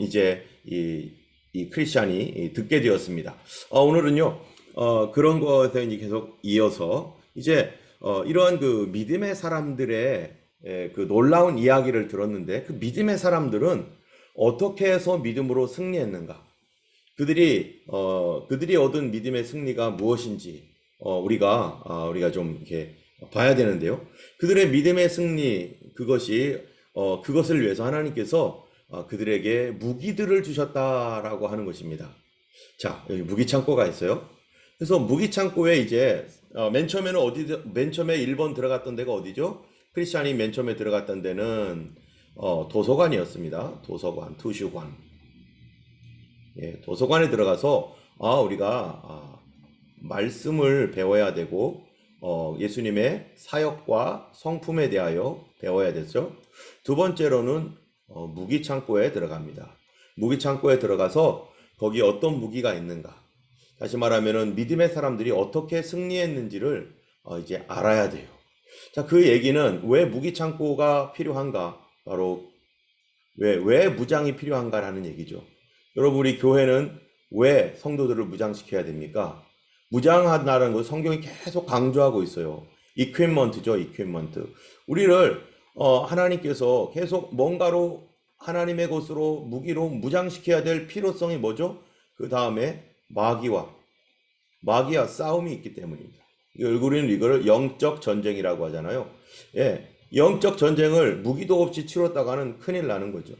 이제 이 크리스찬이 듣게 되었습니다. 오늘은요, 그런 것에 이제 계속 이어서 이제 이러한 그 믿음의 사람들의 그 놀라운 이야기를 들었는데, 그 믿음의 사람들은 어떻게 해서 믿음으로 승리했는가? 그들이 얻은 믿음의 승리가 무엇인지 우리가 좀 이렇게 봐야 되는데요. 그들의 믿음의 승리, 그것을 위해서 하나님께서 그들에게 무기들을 주셨다라고 하는 것입니다. 자, 여기 무기 창고가 있어요. 그래서 무기 창고에 이제 맨 처음에 1번 들어갔던 데가 어디죠? 크리스찬이 맨 처음에 들어갔던 데는 도서관이었습니다. 도서관, 투슈관. 예, 도서관에 들어가서 우리가 말씀을 배워야 되고 예수님의 사역과 성품에 대하여 배워야 되죠. 두 번째로는 무기 창고에 들어갑니다. 무기 창고에 들어가서 거기 어떤 무기가 있는가? 다시 말하면은 믿음의 사람들이 어떻게 승리했는지를 이제 알아야 돼요. 자, 그 얘기는 왜 무기 창고가 필요한가? 바로 왜 무장이 필요한가라는 얘기죠. 여러분, 우리 교회는 왜 성도들을 무장시켜야 됩니까? 무장한다는 걸 성경이 계속 강조하고 있어요. 이퀴먼트죠, 이퀴먼트. 우리를 하나님께서 계속 뭔가로 하나님의 것으로 무기로 무장시켜야 될 필요성이 뭐죠? 그 다음에 마귀와 싸움이 있기 때문입니다. 우리는 이거를 영적 전쟁이라고 하잖아요. 예, 영적 전쟁을 무기도 없이 치렀다가는 큰일 나는 거죠.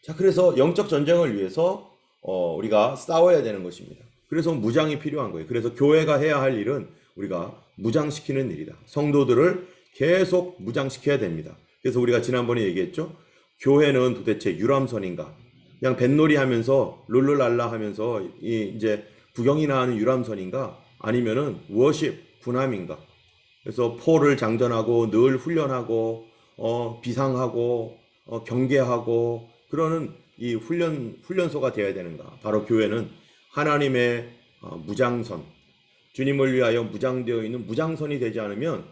자, 그래서 영적 전쟁을 위해서 우리가 싸워야 되는 것입니다. 그래서 무장이 필요한 거예요. 그래서 교회가 해야 할 일은 우리가 무장시키는 일이다. 성도들을 계속 무장시켜야 됩니다. 그래서 우리가 지난번에 얘기했죠. 교회는 도대체 유람선인가? 그냥 뱃놀이 하면서 룰루랄라 하면서 이제 구경이나 하는 유람선인가? 아니면은 워십, 군함인가? 그래서 포를 장전하고 늘 훈련하고 비상하고 경계하고 그러는 이 훈련소가 되어야 되는가? 바로 교회는 하나님의 무장선, 주님을 위하여 무장되어 있는 무장선이 되지 않으면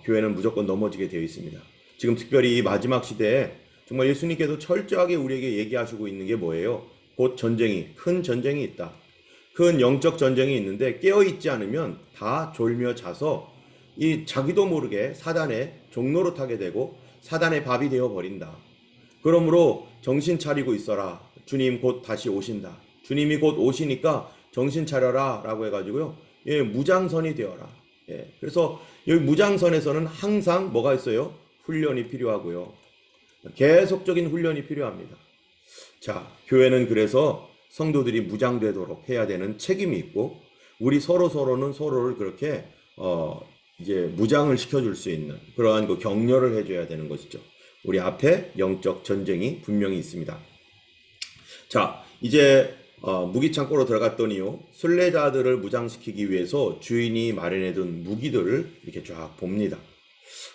교회는 무조건 넘어지게 되어 있습니다. 지금 특별히 이 마지막 시대에 정말 예수님께서 철저하게 우리에게 얘기하시고 있는 게 뭐예요? 곧 큰 전쟁이 있다. 큰 영적 전쟁이 있는데 깨어있지 않으면 다 졸며 자서 이 자기도 모르게 사단의 종로로 타게 되고 사단의 밥이 되어 버린다. 그러므로 정신 차리고 있어라. 주님 곧 다시 오신다. 주님이 곧 오시니까 정신 차려라 라고 해가지고요. 예, 무장선이 되어라. 예, 그래서 여기 무장선에서는 항상 뭐가 있어요? 훈련이 필요하고요. 계속적인 훈련이 필요합니다. 자, 교회는 그래서 성도들이 무장되도록 해야 되는 책임이 있고 우리 서로는 서로를 그렇게 이제 무장을 시켜줄 수 있는 그러한 그 격려를 해줘야 되는 것이죠. 우리 앞에 영적 전쟁이 분명히 있습니다. 자, 이제 무기 창고로 들어갔더니요. 순례자들을 무장시키기 위해서 주인이 마련해둔 무기들을 이렇게 쫙 봅니다.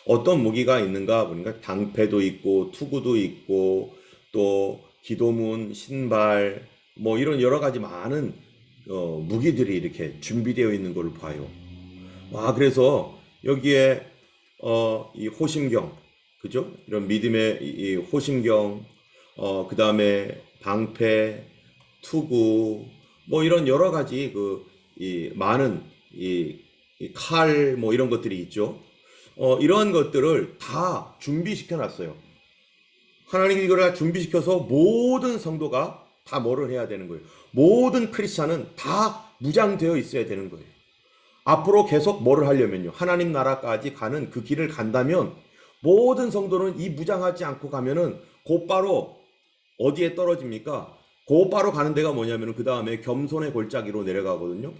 어떤 무기가 있는가 보니까 방패도 있고 투구도 있고 또 기도문, 신발 뭐 이런 여러 가지 많은 무기들이 이렇게 준비되어 있는 걸 봐요. 그래서 여기에 이 호심경, 그죠? 이런 믿음의 이 호심경, 그 다음에 방패, 투구, 뭐 이런 여러 가지 이 많은 이 칼 뭐 이런 것들이 있죠. 이러한 것들을 다 준비시켜 놨어요. 하나님이 이걸 다 준비시켜서 모든 성도가 다 뭐를 해야 되는 거예요. 모든 크리스찬은 다 무장되어 있어야 되는 거예요. 앞으로 계속 뭐를 하려면요. 하나님 나라까지 가는 그 길을 간다면 모든 성도는 이 무장하지 않고 가면은 곧바로 어디에 떨어집니까? 곧바로 가는 데가 뭐냐면은 그 다음에 겸손의 골짜기로 내려가거든요.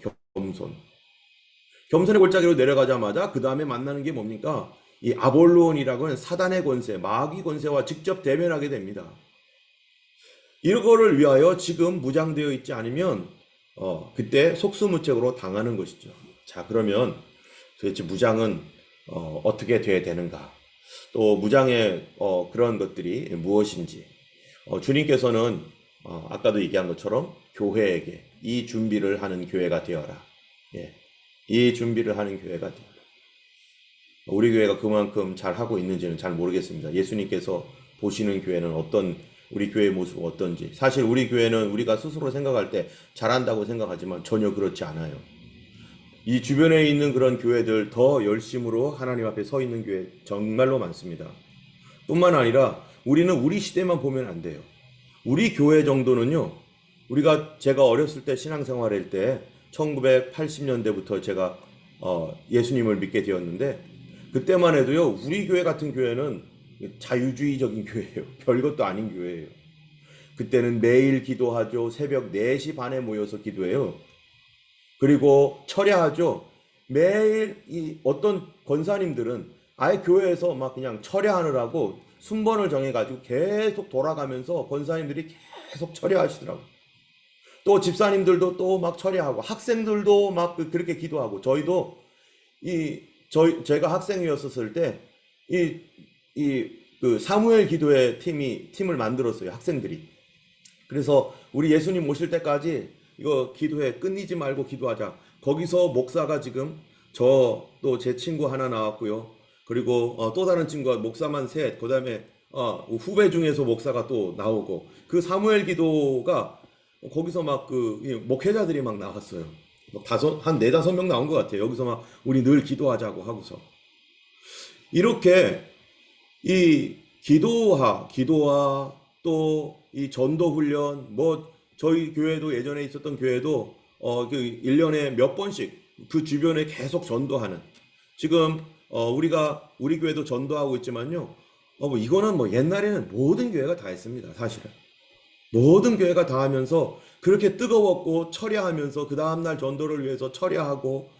겸손의 골짜기로 내려가자마자 그 다음에 만나는 게 뭡니까? 이 아볼론이라고 하는 사단의 권세, 마귀 권세와 직접 대면하게 됩니다. 이거를 위하여 지금 무장되어 있지 않으면 그때 속수무책으로 당하는 것이죠. 자, 그러면 도대체 무장은 어떻게 돼야 되는가? 또 무장의 그런 것들이 무엇인지 주님께서는 아까도 얘기한 것처럼 교회에게 이 준비를 하는 교회가 되어라. 예, 이 준비를 하는 교회가 되어라. 우리 교회가 그만큼 잘 하고 있는지는 잘 모르겠습니다. 예수님께서 보시는 교회는 어떤 우리 교회의 모습은 어떤지. 사실 우리 교회는 우리가 스스로 생각할 때 잘한다고 생각하지만 전혀 그렇지 않아요. 이 주변에 있는 그런 교회들 더 열심으로 하나님 앞에 서 있는 교회 정말로 많습니다. 뿐만 아니라 우리는 우리 시대만 보면 안 돼요. 우리 교회 정도는요, 제가 어렸을 때 신앙생활할 때 1980년대부터 제가 예수님을 믿게 되었는데, 그때만 해도요, 우리 교회 같은 교회는 자유주의적인 교회예요. 별것도 아닌 교회예요. 그때는 매일 기도하죠. 새벽 4시 반에 모여서 기도해요. 그리고 철야하죠. 매일 어떤 권사님들은 아예 교회에서 막 그냥 철야하느라고 순번을 정해가지고 계속 돌아가면서 권사님들이 계속 철야하시더라고요. 또 집사님들도 또 막 철야하고 학생들도 막 그렇게 기도하고, 저희도 제가 학생이었을 때 그 사무엘 기도회 팀을 만들었어요, 학생들이. 그래서 우리 예수님 오실 때까지 이거 기도회 끊이지 말고 기도하자. 거기서 목사가 지금 또 제 친구 하나 나왔고요. 그리고 또 다른 친구가 목사만 셋, 그 다음에 후배 중에서 목사가 또 나오고, 그 사무엘 기도가 거기서 막 목회자들이 막 나왔어요. 한 4-5명 나온 것 같아요. 여기서 막 우리 늘 기도하자고 하고서. 이렇게 이 기도와 또 이 전도 훈련, 저희 교회도 예전에 있었던 교회도 1년에 몇 번씩 그 주변에 계속 전도하는, 지금 우리 교회도 전도하고 있지만요. 이거는 옛날에는 모든 교회가 다 했습니다. 사실은 모든 교회가 다 하면서 그렇게 뜨거웠고 철야하면서 그 다음날 전도를 위해서 철야하고,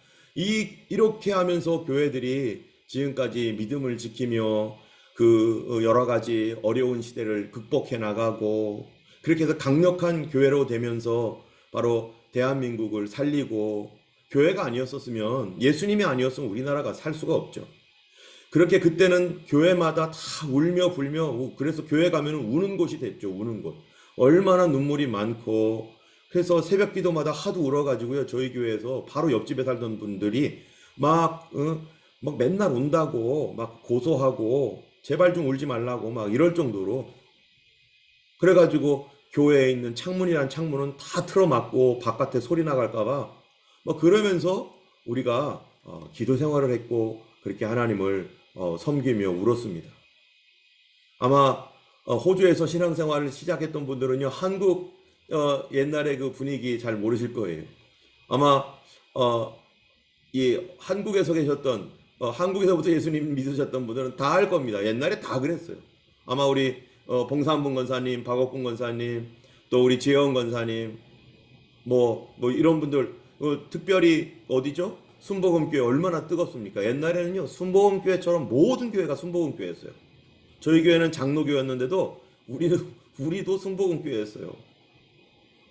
이렇게 하면서 교회들이 지금까지 믿음을 지키며 여러 가지 어려운 시대를 극복해 나가고, 그렇게 해서 강력한 교회로 되면서 바로 대한민국을 살리고, 교회가 아니었었으면, 예수님이 아니었으면 우리나라가 살 수가 없죠. 그렇게 그때는 교회마다 다 울며 불며, 그래서 교회 가면 우는 곳이 됐죠. 우는 곳. 얼마나 눈물이 많고, 그래서 새벽 기도마다 하도 울어가지고요, 저희 교회에서 바로 옆집에 살던 분들이 막 맨날 운다고 막 고소하고 제발 좀 울지 말라고 막 이럴 정도로, 그래가지고 교회에 있는 창문이란 창문은 다 틀어막고 바깥에 소리 나갈까봐 그러면서 우리가 기도 생활을 했고, 그렇게 하나님을 섬기며 울었습니다. 아마 호주에서 신앙생활을 시작했던 분들은요, 한국 옛날의 그 분위기 잘 모르실 거예요. 아마 이 한국에서 계셨던 한국에서부터 예수님 믿으셨던 분들은 다 알 겁니다. 옛날에 다 그랬어요. 아마 우리 봉삼분 권사님, 박옥군 권사님, 또 우리 지혜원 권사님, 이런 분들, 특별히 어디죠? 순복음교회 얼마나 뜨겁습니까? 옛날에는요, 순복음교회처럼 모든 교회가 순복음교회였어요. 저희 교회는 장로교였는데도 우리도 순복음교회였어요.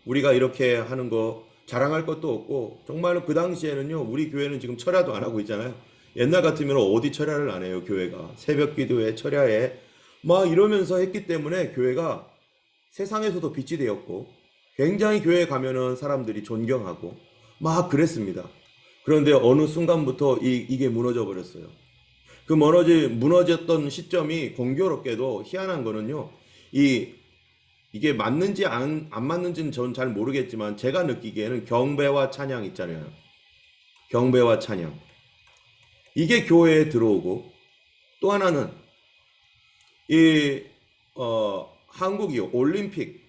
우리가 이렇게 하는 거 자랑할 것도 없고, 정말로 그 당시에는요, 우리 교회는 지금 철야도 안 하고 있잖아요. 옛날 같으면 어디 철야를 안 해요, 교회가. 새벽 기도회, 철야에 막 이러면서 했기 때문에 교회가 세상에서도 빛이 되었고, 굉장히 교회에 가면은 사람들이 존경하고 막 그랬습니다. 그런데 어느 순간부터 이게 무너져 버렸어요. 그 무너졌던 시점이, 공교롭게도 희한한 거는요, 이게 맞는지 안 맞는지는 전 잘 모르겠지만, 제가 느끼기에는 경배와 찬양 있잖아요. 경배와 찬양. 이게 교회에 들어오고, 또 하나는 한국이 올림픽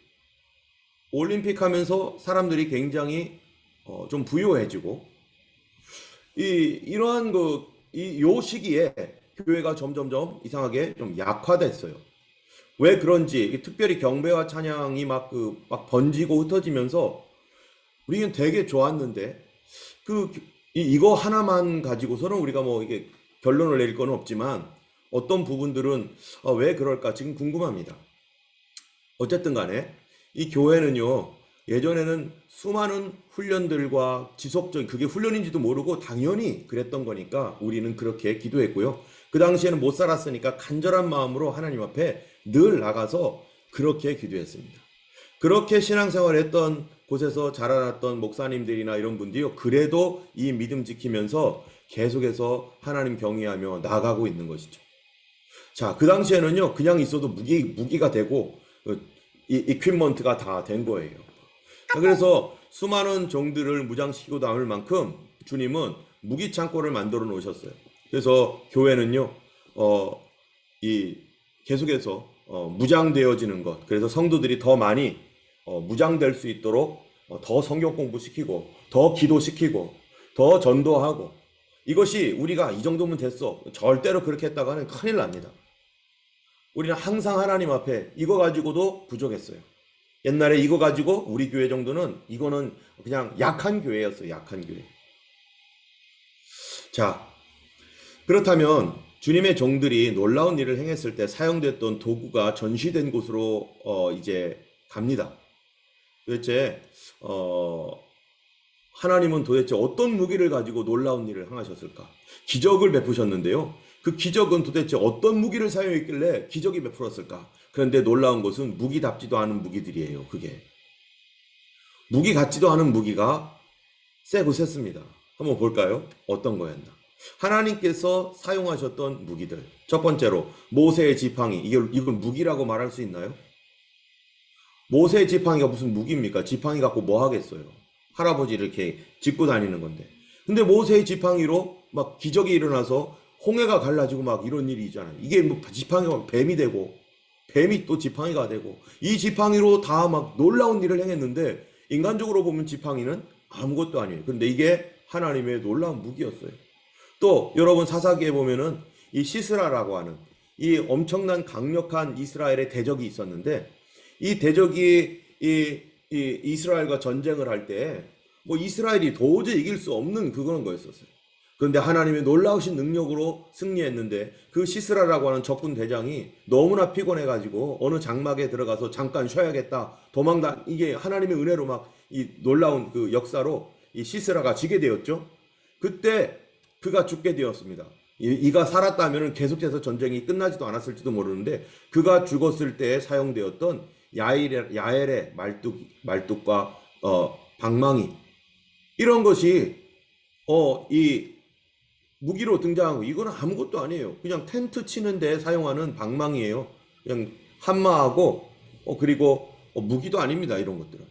하면서 사람들이 굉장히 좀 부유해지고, 이러한 요 시기에 교회가 점점점 이상하게 좀 약화됐어요. 왜 그런지, 특별히 경배와 찬양이 막 번지고 흩어지면서 우리는 되게 좋았는데, 이거 하나만 가지고서는 우리가 이게 결론을 내릴 건 없지만, 어떤 부분들은 왜 그럴까 지금 궁금합니다. 어쨌든 간에 이 교회는요, 예전에는 수많은 훈련들과 지속적인, 그게 훈련인지도 모르고 당연히 그랬던 거니까 우리는 그렇게 기도했고요. 그 당시에는 못 살았으니까 간절한 마음으로 하나님 앞에 늘 나가서 그렇게 기도했습니다. 그렇게 신앙생활을 했던 곳에서 자라났던 목사님들이나 이런 분들이요, 그래도 이 믿음 지키면서 계속해서 하나님 경외하며 나아가고 있는 것이죠. 자, 그 당시에는요, 그냥 있어도 무기가 되고, 이퀴먼트가 다 된 거예요. 그래서 수많은 종들을 무장시키고 남을 만큼 주님은 무기 창고를 만들어 놓으셨어요. 그래서 교회는요, 이 계속해서 무장되어지는 것. 그래서 성도들이 더 많이 무장될 수 있도록 더 성경 공부시키고, 더 기도시키고, 더 전도하고. 이것이 우리가 이 정도면 됐어, 절대로 그렇게 했다가는 큰일 납니다. 우리는 항상 하나님 앞에 이거 가지고도 부족했어요. 옛날에 이거 가지고 우리 교회 정도는 이거는 그냥 약한 교회였어요. 약한 교회. 자, 그렇다면 주님의 종들이 놀라운 일을 행했을 때 사용됐던 도구가 전시된 곳으로 이제 갑니다. 도대체 하나님은 도대체 어떤 무기를 가지고 놀라운 일을 행하셨을까? 기적을 베푸셨는데요. 그 기적은 도대체 어떤 무기를 사용했길래 기적이 베풀었을까? 그런데 놀라운 것은 무기답지도 않은 무기들이에요. 그게 무기 같지도 않은 무기가 세고 셌습니다. 한번 볼까요? 어떤 거였나? 하나님께서 사용하셨던 무기들. 첫 번째로 모세의 지팡이. 이걸 무기라고 말할 수 있나요? 모세의 지팡이가 무슨 무기입니까? 지팡이 갖고 뭐 하겠어요? 할아버지를 이렇게 짚고 다니는 건데. 근데 모세의 지팡이로 막 기적이 일어나서 홍해가 갈라지고 막 이런 일이 있잖아요. 이게 뭐 지팡이가 뱀이 되고, 뱀이 또 지팡이가 되고, 이 지팡이로 다 막 놀라운 일을 행했는데, 인간적으로 보면 지팡이는 아무것도 아니에요. 근데 이게 하나님의 놀라운 무기였어요. 또 여러분 사사기에 보면은 이 시스라라고 하는 이 엄청난 강력한 이스라엘의 대적이 있었는데, 이 대적이 이스라엘과 전쟁을 할 때 뭐 이스라엘이 도저히 이길 수 없는 그런 거였었어요. 그런데 하나님의 놀라우신 능력으로 승리했는데, 그 시스라라고 하는 적군 대장이 너무나 피곤해가지고 어느 장막에 들어가서 잠깐 쉬어야겠다, 도망다. 이게 하나님의 은혜로 막 이 놀라운 그 역사로 이 시스라가 지게 되었죠. 그때 그가 죽게 되었습니다. 이가 살았다면 계속해서 전쟁이 끝나지도 않았을지도 모르는데, 그가 죽었을 때 사용되었던 야엘의 말뚝과 방망이, 이런 것이 이 무기로 등장한 거. 이거는 아무것도 아니에요. 그냥 텐트 치는데 사용하는 방망이에요. 그냥 한마하고 그리고 무기도 아닙니다. 이런 것들은.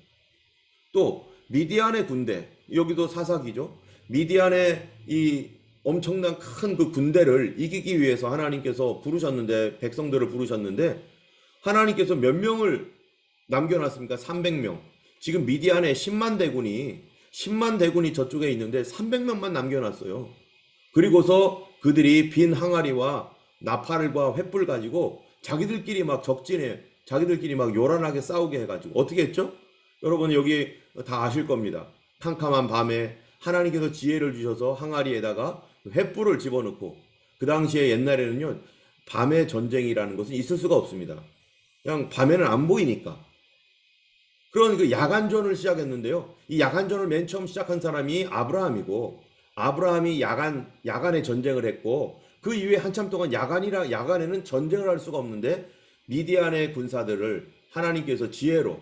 또 미디안의 군대, 여기도 사사기죠. 미디안의 이 엄청난 큰 그 군대를 이기기 위해서 하나님께서 부르셨는데, 백성들을 부르셨는데, 하나님께서 몇 명을 남겨놨습니까? 300명. 지금 미디안의 10만 대군이 저쪽에 있는데 300명만 남겨놨어요. 그리고서 그들이 빈 항아리와 나팔과 횃불 가지고 자기들끼리 막 적진해, 자기들끼리 막 요란하게 싸우게 해가지고 어떻게 했죠? 여러분 여기 다 아실 겁니다. 캄캄한 밤에 하나님께서 지혜를 주셔서 항아리에다가 횃불을 집어넣고, 그 당시에 옛날에는요, 밤의 전쟁이라는 것은 있을 수가 없습니다. 그냥 밤에는 안 보이니까. 그런 그 야간전을 시작했는데요. 이 야간전을 맨 처음 시작한 사람이 아브라함이고, 아브라함이 야간에 전쟁을 했고, 그 이후에 한참 동안 야간에는 전쟁을 할 수가 없는데, 미디안의 군사들을 하나님께서 지혜로,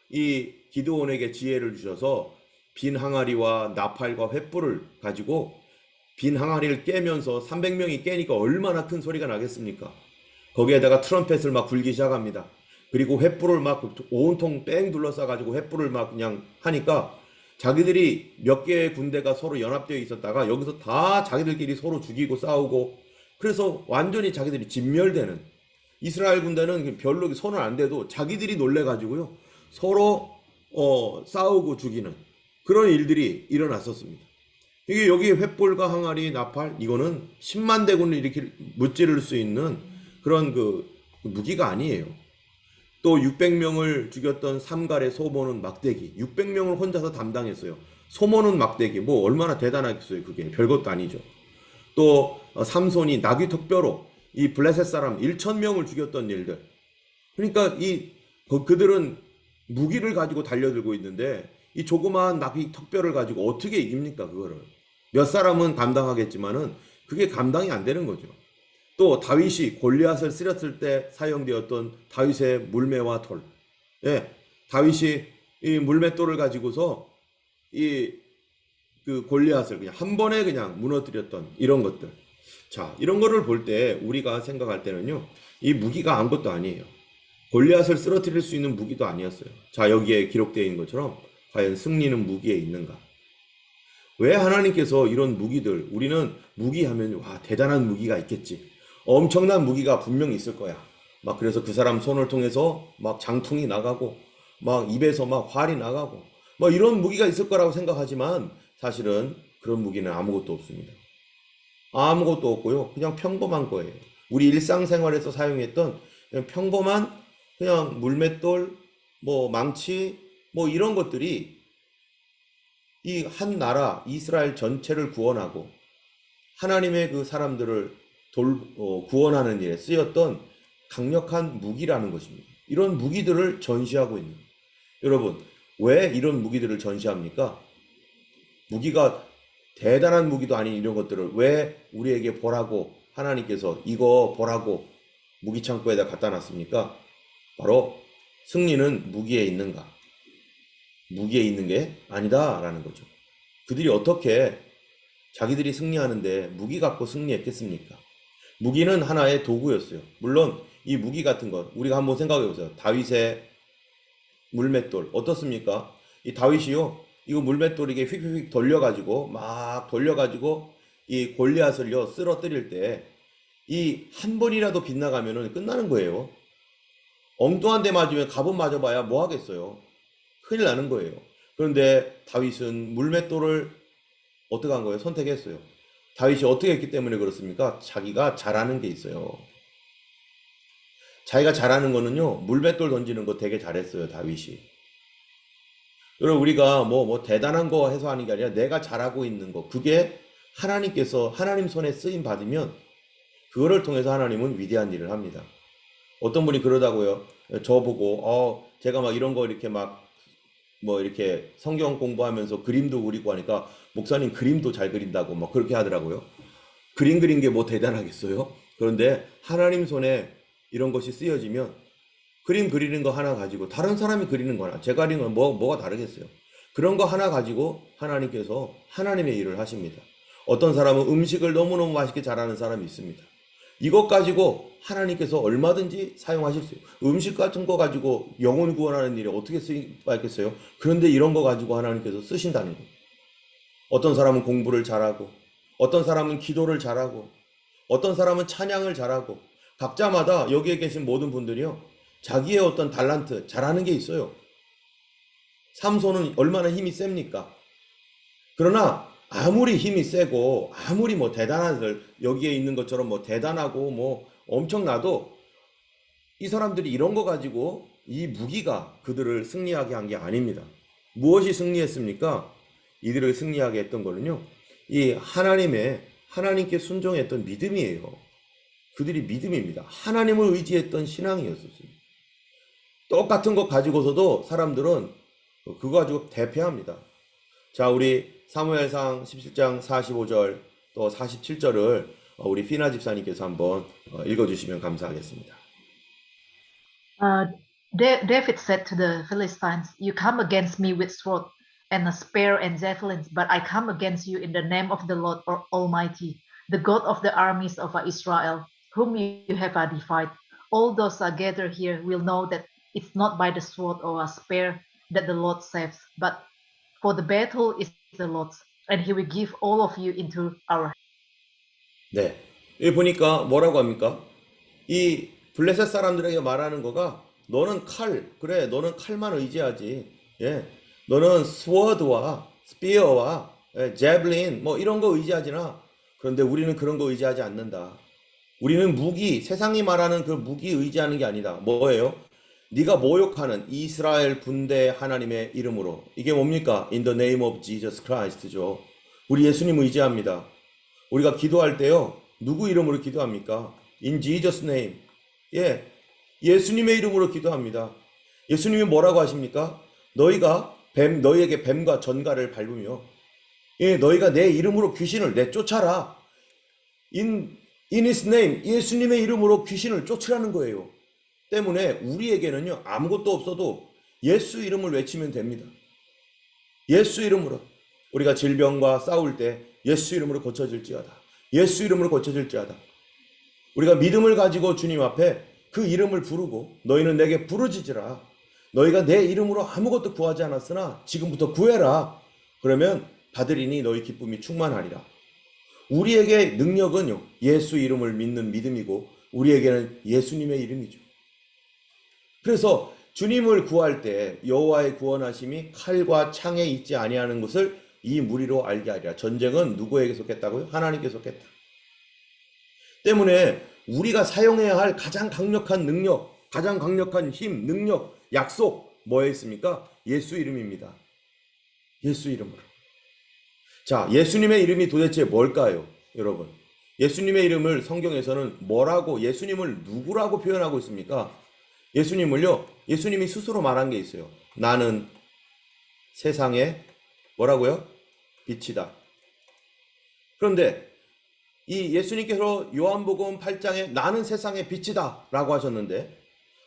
이 기드온에게 지혜를 주셔서 빈 항아리와 나팔과 횃불을 가지고 빈 항아리를 깨면서 300명이 깨니까 얼마나 큰 소리가 나겠습니까? 거기에다가 트럼펫을 막 불기 시작합니다. 그리고 횃불을 막 온통 뺑 둘러싸가지고 횃불을 막 그냥 하니까, 자기들이 몇 개의 군대가 서로 연합되어 있었다가 여기서 다 자기들끼리 서로 죽이고 싸우고, 그래서 완전히 자기들이 진멸되는, 이스라엘 군대는 별로 손을 안 대도 자기들이 놀래가지고요 서로 싸우고 죽이는 그런 일들이 일어났었습니다. 이게 여기 횃불과 항아리, 나팔, 이거는 10만 대군을 이렇게 무찌를 수 있는 그런 그 무기가 아니에요. 또 600명을 죽였던 삼갈의 소모는 막대기, 600명을 혼자서 담당했어요. 소모는 막대기, 뭐 얼마나 대단하겠어요. 그게 별것도 아니죠. 또 삼손이 나귀 턱뼈로 이 블레셋 사람 1,000명을 죽였던 일들. 그러니까 그들은 무기를 가지고 달려들고 있는데, 이 조그마한 나귀 턱뼈를 가지고 어떻게 이깁니까? 그거를 몇 사람은 감당하겠지만은 그게 감당이 안 되는 거죠. 또 다윗이 골리앗을 쓰렸을 때 사용되었던 다윗의 물매와 돌. 예, 다윗이 이 물맷돌을 가지고서 그 골리앗을 그냥 한 번에 그냥 무너뜨렸던 이런 것들. 자, 이런 거를 볼 때 우리가 생각할 때는요, 이 무기가 아무것도 아니에요. 골리앗을 쓰러뜨릴 수 있는 무기도 아니었어요. 자, 여기에 기록되어 있는 것처럼 과연 승리는 무기에 있는가? 왜 하나님께서 이런 무기들, 우리는 무기 하면 와, 대단한 무기가 있겠지. 엄청난 무기가 분명히 있을 거야. 막 그래서 그 사람 손을 통해서 막 장풍이 나가고 막 입에서 막 활이 나가고 뭐 이런 무기가 있을 거라고 생각하지만 사실은 그런 무기는 아무것도 없습니다. 아무것도 없고요. 그냥 평범한 거예요. 우리 일상생활에서 사용했던 그냥 평범한 그냥 물맷돌, 뭐 망치, 뭐 이런 것들이 이 한 나라 이스라엘 전체를 구원하고 하나님의 그 사람들을 구원하는 일에 쓰였던 강력한 무기라는 것입니다. 이런 무기들을 전시하고 있는 거예요. 여러분, 왜 이런 무기들을 전시합니까? 무기가 대단한 무기도 아닌 이런 것들을 왜 우리에게 보라고 하나님께서 이거 보라고 무기 창고에다 갖다 놨습니까? 바로 승리는 무기에 있는가? 무기에 있는 게 아니다라는 거죠. 그들이 어떻게 자기들이 승리하는데 무기 갖고 승리했겠습니까? 무기는 하나의 도구였어요. 물론 이 무기 같은 것 우리가 한번 생각해 보세요. 다윗의 물맷돌 어떻습니까? 이 다윗이요. 이거 물맷돌 이게 휙휙휙 돌려가지고 막 돌려가지고 이 골리앗을요 쓰러뜨릴 때 이 한 번이라도 빗나가면은 끝나는 거예요. 엉뚱한 데 맞으면 갑옷 맞아봐야 뭐 하겠어요. 큰일 나는 거예요. 그런데 다윗은 물맷돌을 어떻게 한 거예요? 선택했어요. 다윗이 어떻게 했기 때문에 그렇습니까? 자기가 잘하는 게 있어요. 자기가 잘하는 거는요, 물맷돌 던지는 거 되게 잘했어요, 다윗이. 여러분, 우리가 뭐 대단한 거 해서 하는 게 아니라 내가 잘하고 있는 거, 그게 하나님께서 하나님 손에 쓰임 받으면 그거를 통해서 하나님은 위대한 일을 합니다. 어떤 분이 그러다고요. 저보고, 제가 막 이런 거 이렇게 막 뭐 이렇게 성경 공부하면서 그림도 그리고 하니까 목사님 그림도 잘 그린다고 막 그렇게 하더라고요. 그림 그린 게 뭐 대단하겠어요? 그런데 하나님 손에 이런 것이 쓰여지면 그림 그리는 거 하나 가지고 다른 사람이 그리는 거나 제가 그리는 건 뭐가 다르겠어요? 그런 거 하나 가지고 하나님께서 하나님의 일을 하십니다. 어떤 사람은 음식을 너무너무 맛있게 잘하는 사람이 있습니다. 이것 가지고 하나님께서 얼마든지 사용하실 수 있어요. 음식 같은 거 가지고 영혼 구원하는 일에 어떻게 쓰이가 있겠어요? 그런데 이런 거 가지고 하나님께서 쓰신다는 거예요. 어떤 사람은 공부를 잘하고, 어떤 사람은 기도를 잘하고, 어떤 사람은 찬양을 잘하고, 각자마다 여기에 계신 모든 분들이요, 자기의 어떤 달란트, 잘하는 게 있어요. 삼손은 얼마나 힘이 셉니까? 그러나 아무리 힘이 세고 아무리 뭐 대단한 여기에 있는 것처럼 뭐 대단하고 뭐 엄청나도 이 사람들이 이런 거 가지고 이 무기가 그들을 승리하게 한 게 아닙니다. 무엇이 승리했습니까? 이들을 승리하게 했던 거는요. 이 하나님께 순종했던 믿음이에요. 그들이 믿음입니다. 하나님을 의지했던 신앙이었었어요. 똑같은 것 가지고서도 사람들은 그거 가지고 대패합니다. 자, 우리 사무엘상 17장 45절 또 47절을 우리 피나 집사님께서 한번 읽어주시면 감사하겠습니다. David said to the Philistines, "You come against me with sword and a spear and javelins, but I come against you in the name of the Lord Almighty, the God of the armies of Israel, whom you have defied. All those gathered here will know that it's not by the sword or a spear that the Lord saves, but for the battle is the Lord's, and He will give all of you into our." 네, 여기 보니까 뭐라고 합니까? 이 블레셋 사람들에게 말하는 거가 너는 그래, 너는 칼만 의지하지. 예, 너는 스워드와 스피어와 제블린 뭐 이런 거 의지하지나. 그런데 우리는 그런 거 의지하지 않는다. 우리는 무기, 세상이 말하는 그 무기 의지하는 게 아니다. 뭐예요? 네가 모욕하는 이스라엘 군대 하나님의 이름으로. 이게 뭡니까? In the name of Jesus Christ죠. 우리 예수님 의지합니다. 우리가 기도할 때요. 누구 이름으로 기도합니까? In Jesus name. 예, 예수님의 이름으로 기도합니다. 예수님이 뭐라고 하십니까? 너희에게 뱀과 전갈을 밟으며, 예, 너희가 내 이름으로 귀신을 내쫓아라. In His name, 예수님의 이름으로 귀신을 쫓으라는 거예요. 때문에 우리에게는요, 아무것도 없어도 예수 이름을 외치면 됩니다. 예수 이름으로. 우리가 질병과 싸울 때 예수 이름으로 고쳐질지어다. 예수 이름으로 고쳐질지어다. 우리가 믿음을 가지고 주님 앞에 그 이름을 부르고 너희는 내게 부르짖으라. 너희가 내 이름으로 아무것도 구하지 않았으나 지금부터 구해라. 그러면 받으리니 너희 기쁨이 충만하리라. 우리에게 능력은요, 예수 이름을 믿는 믿음이고 우리에게는 예수님의 이름이죠. 그래서 주님을 구할 때 여호와의 구원하심이 칼과 창에 있지 아니하는 것을 이 무리로 알게 하리라. 전쟁은 누구에게 속했다고요? 하나님께 속했다. 때문에 우리가 사용해야 할 가장 강력한 능력, 가장 강력한 힘, 능력, 약속 뭐에 있습니까? 예수 이름입니다. 예수 이름으로. 자, 예수님의 이름이 도대체 뭘까요? 여러분, 예수님의 이름을 성경에서는 뭐라고, 예수님을 누구라고 표현하고 있습니까? 예수님을요, 예수님이 스스로 말한 게 있어요. 나는 세상의 뭐라고요? 빛이다. 그런데 이 예수님께서 요한복음 8장에 나는 세상의 빛이다 라고 하셨는데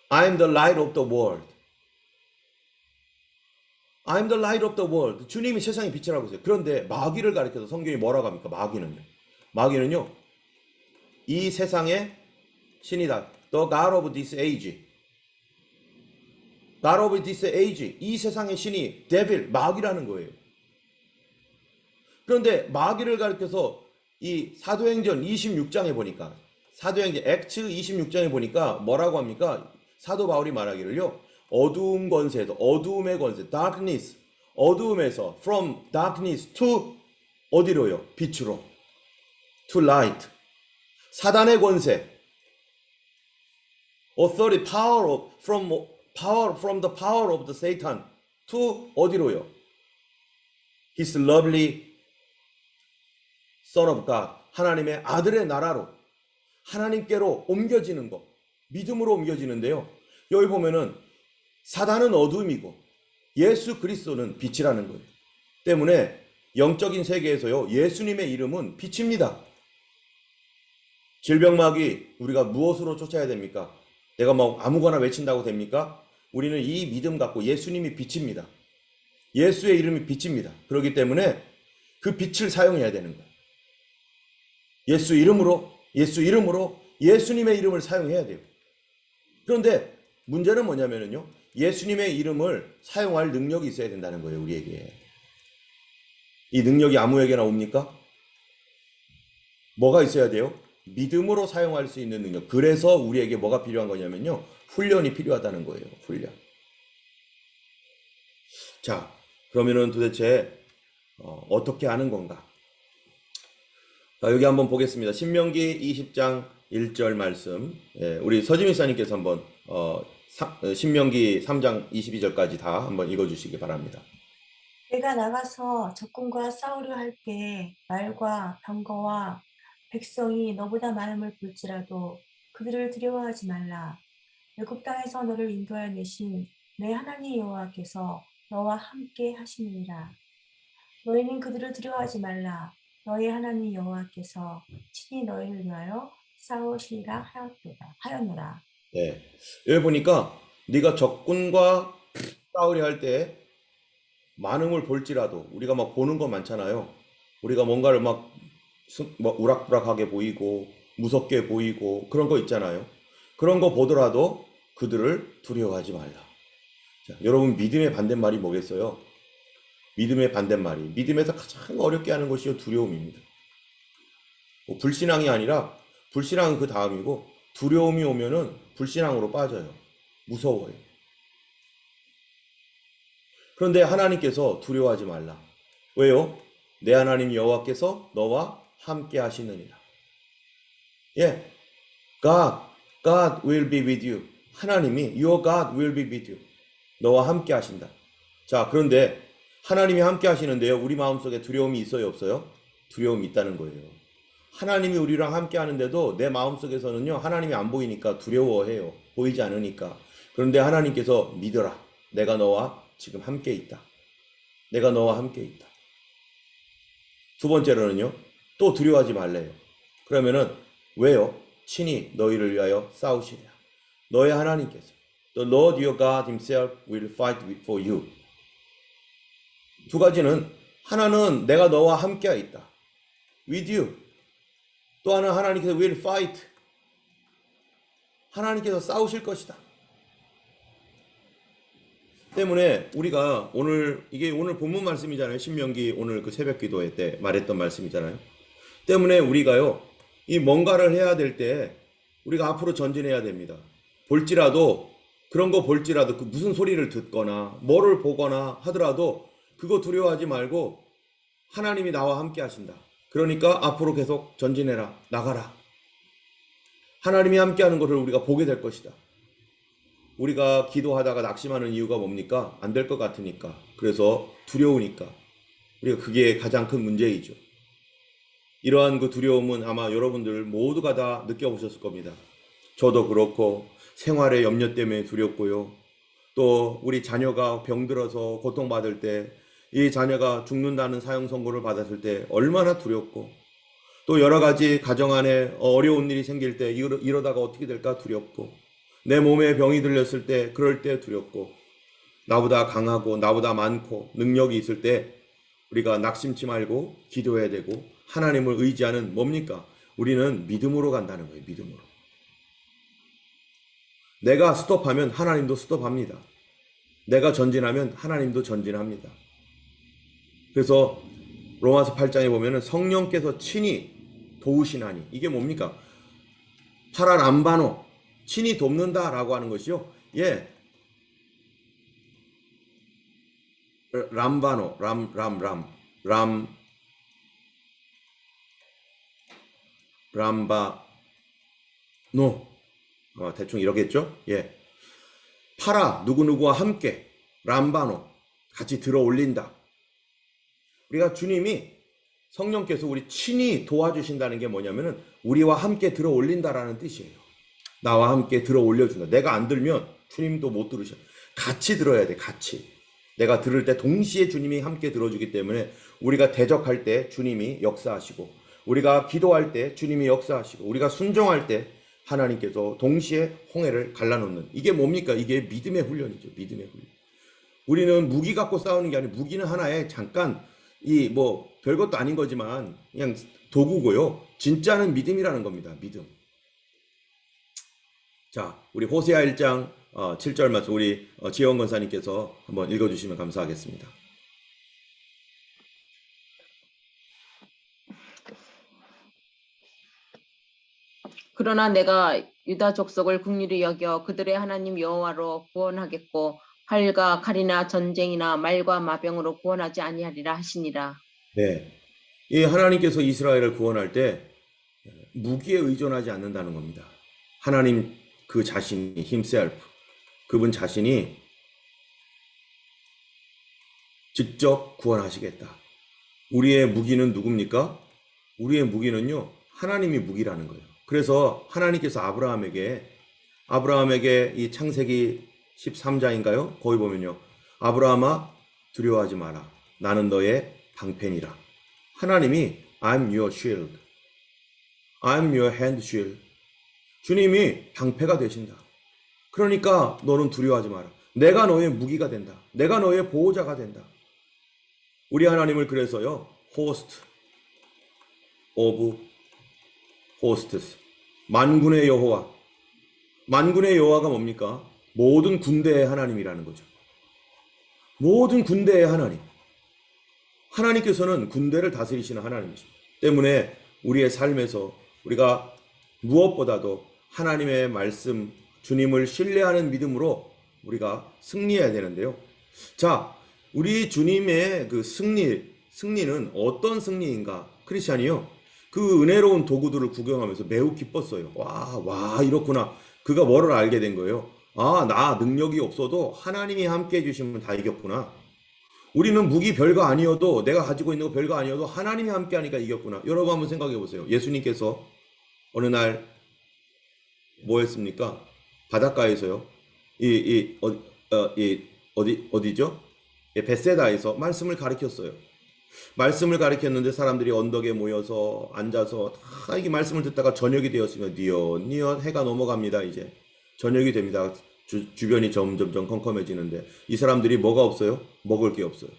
I am the light of the world. I am the light of the world. 주님이 세상의 빛이라고 했어요. 그런데 마귀를 가리켜서 성경이 뭐라고 합니까? 마귀는요, 이 세상의 신이다. The God of this age. God of this age. 이 세상의 신이 devil, 마귀라는 거예요. 그런데 마귀를 가리켜서 이 사도행전 26장에 보니까, 사도행전 액츠 26장에 보니까 뭐라고 합니까? 사도 바울이 말하기를요, 어두움 권세에서, 어두움의 권세, darkness, 어두움에서 from darkness to 어디로요? 빛으로. to light. 사단의 권세, authority, from the power of the Satan to 어디로요? His lovely Son of God, 하나님의 아들의 나라로, 하나님께로 옮겨지는 것, 믿음으로 옮겨지는데요. 여기 보면은 사단은 어둠이고 예수 그리스도는 빛이라는 거예요. 때문에 영적인 세계에서요, 예수님의 이름은 빛입니다. 질병마귀 우리가 무엇으로 쫓아야 됩니까? 내가 뭐 아무거나 외친다고 됩니까? 우리는 이 믿음 갖고 예수님이 빛입니다. 예수의 이름이 빛입니다. 그렇기 때문에 그 빛을 사용해야 되는 거예요. 예수 이름으로 예수님의 이름을 사용해야 돼요. 그런데 문제는 뭐냐면요, 예수님의 이름을 사용할 능력이 있어야 된다는 거예요. 우리에게. 이 능력이 아무에게나 옵니까? 뭐가 있어야 돼요? 믿음으로 사용할 수 있는 능력. 그래서 우리에게 뭐가 필요한 거냐면요, 훈련이 필요하다는 거예요. 훈련. 자, 그러면은 도대체 어떻게 하는 건가? 자, 여기 한번 보겠습니다. 신명기 20장 1절 말씀. 예, 우리 서지민사님께서 한번 신명기 3장 22절까지 다 한번 읽어주시기 바랍니다. 내가 나가서 적군과 싸우려 할 때 말과 병거와 백성이 너보다 많음을 볼지라도 그들을 두려워하지 말라. 애굽 땅에서 너를 인도하여 내신 내 하나님 여호와께서 너와 함께 하시느니라. 너희는 그들을 두려워하지 말라. 너희 하나님 여호와께서 친히 너희를 위하여 싸우시리라 하였노라. 네, 여기 보니까 네가 적군과 싸우려 할 때 많음을 볼지라도, 우리가 막 보는 거 많잖아요. 우리가 뭔가를 막 우락부락하게 보이고 무섭게 보이고 그런 거 있잖아요. 그런 거 보더라도 그들을 두려워하지 말라. 자, 여러분, 믿음의 반대말이 뭐겠어요? 믿음의 반대말이, 믿음에서 가장 어렵게 하는 것이 두려움입니다. 불신앙이 아니라, 불신앙은 그 다음이고, 두려움이 오면은 불신앙으로 빠져요. 무서워요. 그런데 하나님께서 두려워하지 말라. 왜요? 내 하나님 여호와께서 너와 함께 하시느니라. 예, God will be with you. 하나님이 your God will be with you. 너와 함께 하신다. 자, 그런데 하나님이 함께 하시는데요, 우리 마음속에 두려움이 있어요, 없어요? 두려움이 있다는 거예요. 하나님이 우리랑 함께 하는데도 내 마음속에서는요, 하나님이 안 보이니까 두려워해요. 보이지 않으니까. 그런데 하나님께서 믿어라. 내가 너와 지금 함께 있다. 내가 너와 함께 있다. 두 번째로는요, 또 두려워하지 말래요. 그러면은 왜요? 친히 너희를 위하여 싸우시리라. 너의 하나님께서, The Lord your God himself will fight for you. 두 가지는, 하나는 내가 너와 함께 있다. With you. 또 하나는 하나님께서 will fight. 하나님께서 싸우실 것이다. 때문에 우리가 이게 오늘 본문 말씀이잖아요. 신명기 오늘 그 새벽 기도회 때 말했던 말씀이잖아요. 때문에 우리가요, 이 뭔가를 해야 될 때 우리가 앞으로 전진해야 됩니다. 그런 거 볼지라도 그 무슨 소리를 듣거나 뭐를 보거나 하더라도 그거 두려워하지 말고 하나님이 나와 함께 하신다. 그러니까 앞으로 계속 전진해라. 나가라. 하나님이 함께 하는 것을 우리가 보게 될 것이다. 우리가 기도하다가 낙심하는 이유가 뭡니까? 안 될 것 같으니까. 그래서 두려우니까. 우리가 그게 가장 큰 문제이죠. 이러한 그 두려움은 아마 여러분들 모두가 다 느껴보셨을 겁니다. 저도 그렇고 생활의 염려 때문에 두렵고요. 또 우리 자녀가 병들어서 고통받을 때, 이 자녀가 죽는다는 사형 선고를 받았을 때 얼마나 두렵고, 또 여러 가지 가정 안에 어려운 일이 생길 때 이러다가 어떻게 될까 두렵고, 내 몸에 병이 들렸을 때 그럴 때 두렵고, 나보다 강하고 나보다 많고 능력이 있을 때 우리가 낙심치 말고 기도해야 되고, 하나님을 의지하는 뭡니까? 우리는 믿음으로 간다는 거예요. 믿음으로. 내가 스톱하면 하나님도 스톱합니다. 내가 전진하면 하나님도 전진합니다. 그래서 로마서 8장에 보면은 성령께서 친히 도우시나니, 이게 뭡니까? 파라람바노, 친히 돕는다라고 하는 것이요. 예. 람바노, 람바노. 대충 이러겠죠? 예. 파라, 누구누구와 함께, 람바노, 같이 들어 올린다. 우리가 주님이, 성령께서 우리 친히 도와주신다는 게 뭐냐면은 우리와 함께 들어 올린다라는 뜻이에요. 나와 함께 들어 올려준다. 내가 안 들면 주님도 못 들으셔. 같이 들어야 돼, 같이. 내가 들을 때 동시에 주님이 함께 들어주기 때문에 우리가 대적할 때 주님이 역사하시고, 우리가 기도할 때 주님이 역사하시고, 우리가 순종할 때 하나님께서 동시에 홍해를 갈라놓는, 이게 뭡니까? 이게 믿음의 훈련이죠. 믿음의 훈련. 우리는 무기 갖고 싸우는 게 아니고, 무기는 하나의 잠깐 별것도 아닌 거지만 그냥 도구고요. 진짜는 믿음이라는 겁니다. 믿음. 자, 우리 호세아 1장 7절 말씀 우리 지혜원 권사님께서 한번 읽어주시면 감사하겠습니다. 그러나 내가 유다 족속을 긍휼히 여겨 그들의 하나님 여호와로 구원하겠고 활과 칼이나 전쟁이나 말과 마병으로 구원하지 아니하리라 하시니라. 네, 이 하나님께서 이스라엘을 구원할 때 무기에 의존하지 않는다는 겁니다. 하나님 그 자신이 himself, 그분 자신이 직접 구원하시겠다. 우리의 무기는 누굽니까? 우리의 무기는요, 하나님이 무기라는 거예요. 그래서 하나님께서 아브라함에게 이 창세기 13장인가요? 거기 보면요, 아브라함아 두려워하지 마라. 나는 너의 방편이라. 하나님이 I'm your shield. I'm your hand shield. 주님이 방패가 되신다. 그러니까 너는 두려워하지 마라. 내가 너의 무기가 된다. 내가 너의 보호자가 된다. 우리 하나님을 그래서요, host of hosts, 만군의 여호와. 만군의 여호와가 뭡니까? 모든 군대의 하나님이라는 거죠. 모든 군대의 하나님. 하나님께서는 군대를 다스리시는 하나님이십니다. 때문에 우리의 삶에서 우리가 무엇보다도 하나님의 말씀, 주님을 신뢰하는 믿음으로 우리가 승리해야 되는데요. 자, 우리 주님의 그 승리는 어떤 승리인가? 크리스찬이요, 그 은혜로운 도구들을 구경하면서 매우 기뻤어요. 와, 이렇구나. 그가 뭐를 알게 된 거예요? 나 능력이 없어도 하나님이 함께 해주시면 다 이겼구나. 우리는 무기 별거 아니어도, 내가 가지고 있는 거 별거 아니어도 하나님이 함께 하니까 이겼구나. 여러분 한번 생각해 보세요. 예수님께서 어느 날 뭐 했습니까? 바닷가에서요. 어디죠? 벳세다에서 말씀을 가르쳤어요. 말씀을 가르쳤는데 사람들이 언덕에 모여서 앉아서 다 이게 말씀을 듣다가 저녁이 되었으면 니엇 해가 넘어갑니다. 이제 저녁이 됩니다. 주변이 점점 컴컴해지는데 이 사람들이 뭐가 없어요? 먹을 게 없어요.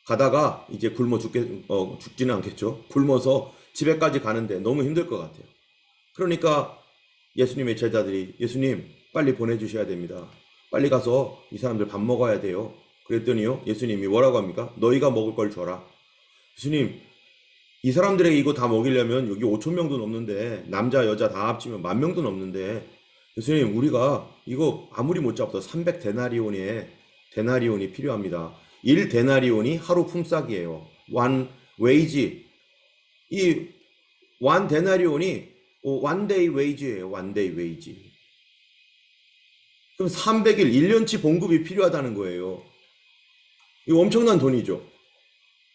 가다가 이제 굶어 죽지는 않겠죠. 굶어서 집에까지 가는데 너무 힘들 것 같아요. 그러니까 예수님의 제자들이 예수님 빨리 보내주셔야 됩니다. 빨리 가서 이 사람들 밥 먹어야 돼요. 그랬더니요 예수님이 뭐라고 합니까? 너희가 먹을 걸 줘라. 예수님 이 사람들에게 이거 다 먹이려면 여기 5천 명도 넘는데 남자 여자 다 합치면 10,000명도 넘는데 예수님 우리가 이거 아무리 못 잡아도 300데나리온이 필요합니다. 1데나리온이 하루 품삯이에요. one wage. 이 one 데나리온이 one day wage예요. one day wage. 그럼 300일 1년치 봉급이 필요하다는 거예요. 이거 엄청난 돈이죠.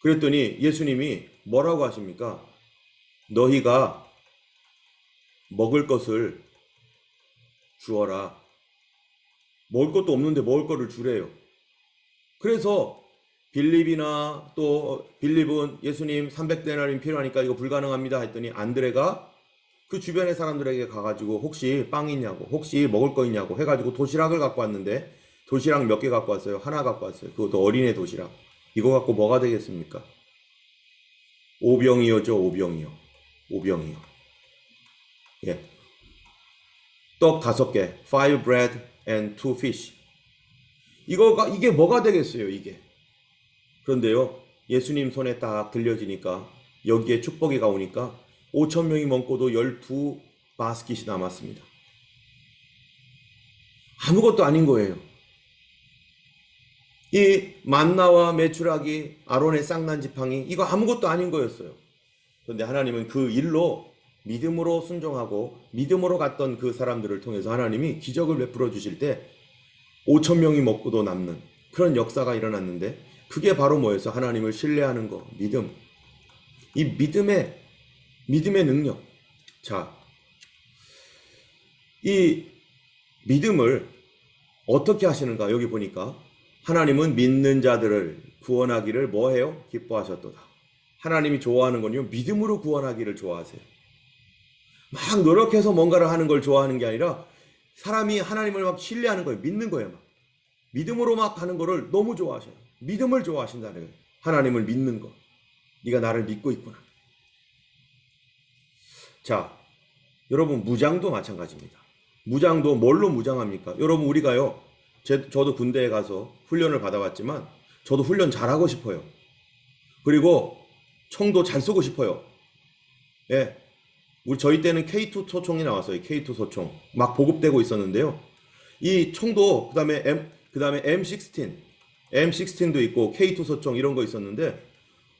그랬더니 예수님이 뭐라고 하십니까? 너희가 먹을 것을 주어라. 먹을 것도 없는데 먹을 거를 주래요. 그래서 빌립이나 또 빌립은 예수님 300데나리온 필요하니까 이거 불가능합니다 했더니 안드레가 그 주변의 사람들에게 가가지고 혹시 빵 있냐고 혹시 먹을 거 있냐고 해가지고 도시락을 갖고 왔는데 도시락 몇 개 갖고 왔어요? 하나 갖고 왔어요. 그것도 어린애 도시락. 이거 갖고 뭐가 되겠습니까? 오병이어죠. 오병이요. 예. 떡 5개, 5 bread and 2 fish. 이게 뭐가 되겠어요, 이게. 그런데요, 예수님 손에 딱 들려지니까, 여기에 축복이 가오니까, 5,000명이 먹고도 12 바스킷이 남았습니다. 아무것도 아닌 거예요. 이 만나와 메추라기, 아론의 쌍난 지팡이, 이거 아무것도 아닌 거였어요. 그런데 하나님은 그 일로 믿음으로 순종하고 믿음으로 갔던 그 사람들을 통해서 하나님이 기적을 베풀어 주실 때 5,000명이 먹고도 남는 그런 역사가 일어났는데 그게 바로 뭐였어? 하나님을 신뢰하는 거, 믿음. 이 믿음의 능력. 자, 이 믿음을 어떻게 하시는가? 여기 보니까 하나님은 믿는 자들을 구원하기를 뭐해요? 기뻐하셨도다. 하나님이 좋아하는 건요, 믿음으로 구원하기를 좋아하세요. 막 노력해서 뭔가를 하는 걸 좋아하는 게 아니라 사람이 하나님을 막 신뢰하는 거예요. 믿는 거예요. 막. 믿음으로 막 하는 거를 너무 좋아하셔요. 믿음을 좋아하신다는 거예요. 하나님을 믿는 거. 네가 나를 믿고 있구나. 자, 여러분 무장도 마찬가지입니다. 무장도 뭘로 무장합니까? 여러분 우리가요. 저도 군대에 가서 훈련을 받아봤지만 저도 훈련 잘하고 싶어요. 그리고 총도 잘 쏘고 싶어요. 예. 저희 때는 K2 소총이 나왔어요. K2 소총. 막 보급되고 있었는데요. 이 총도 그다음에 M16도 있고 K2 소총 이런 거 있었는데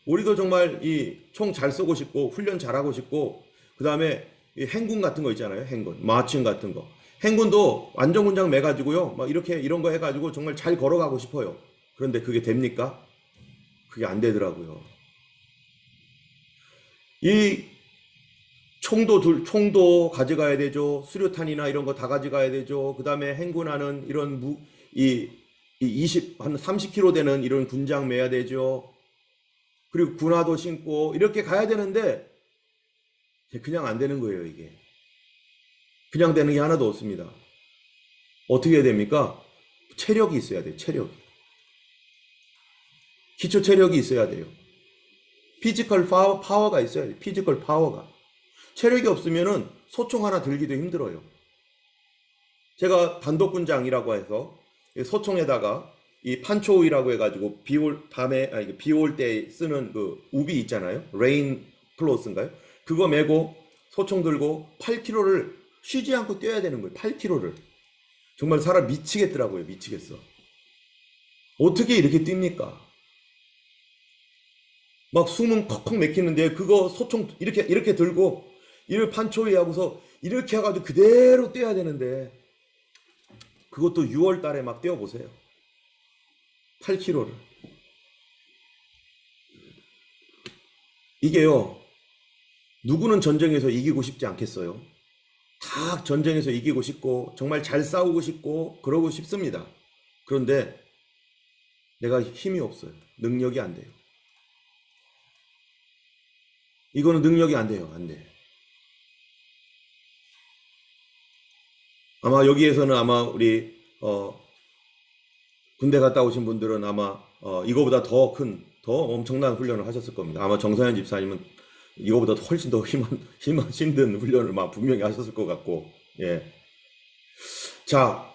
우리도 정말 이 총 잘 쏘고 싶고 훈련 잘하고 싶고 그다음에 이 행군 같은 거 있잖아요. 행군. 마칭 같은 거. 행군도 안전군장 매가지고요. 막 이렇게 이런 거 해가지고 정말 잘 걸어가고 싶어요. 그런데 그게 됩니까? 그게 안 되더라고요. 이 총도 가져가야 되죠. 수류탄이나 이런 거 다 가져가야 되죠. 그 다음에 행군하는 이런 한 30kg 되는 이런 군장 매야 되죠. 그리고 군화도 신고 이렇게 가야 되는데 그냥 안 되는 거예요, 이게. 그냥 되는 게 하나도 없습니다. 어떻게 해야 됩니까? 체력이 있어야 돼요, 체력이. 기초 체력이 있어야 돼요. 피지컬 파워가 있어야 돼요, 피지컬 파워가. 체력이 없으면은 소총 하나 들기도 힘들어요. 제가 단독군장이라고 해서 소총에다가 이 판초이라고 해가지고 비 올 때 쓰는 그 우비 있잖아요. 레인 클로스인가요? 그거 메고 소총 들고 8km를 쉬지 않고 뛰어야 되는 거예요. 8km를. 정말 사람 미치겠더라고요. 미치겠어. 어떻게 이렇게 뜁니까? 막 숨은 컥컥 막히는데 그거 소총 이렇게 들고 이를 판초이 하고서 이렇게 해가지고 그대로 뛰어야 되는데 그것도 6월 달에 막 뛰어보세요. 8km를. 이게요. 누구는 전쟁에서 이기고 싶지 않겠어요? 다 전쟁에서 이기고 싶고 정말 잘 싸우고 싶고 그러고 싶습니다. 그런데 내가 힘이 없어요. 능력이 안 돼요. 이거는 능력이 안 돼요. 안 돼. 아마 여기에서는 아마 우리 군대 갔다 오신 분들은 아마 이거보다 더 엄청난 훈련을 하셨을 겁니다. 아마 정서연 집사님은 이거보다 훨씬 더 힘든 훈련을 막 분명히 하셨을 것 같고 예. 자,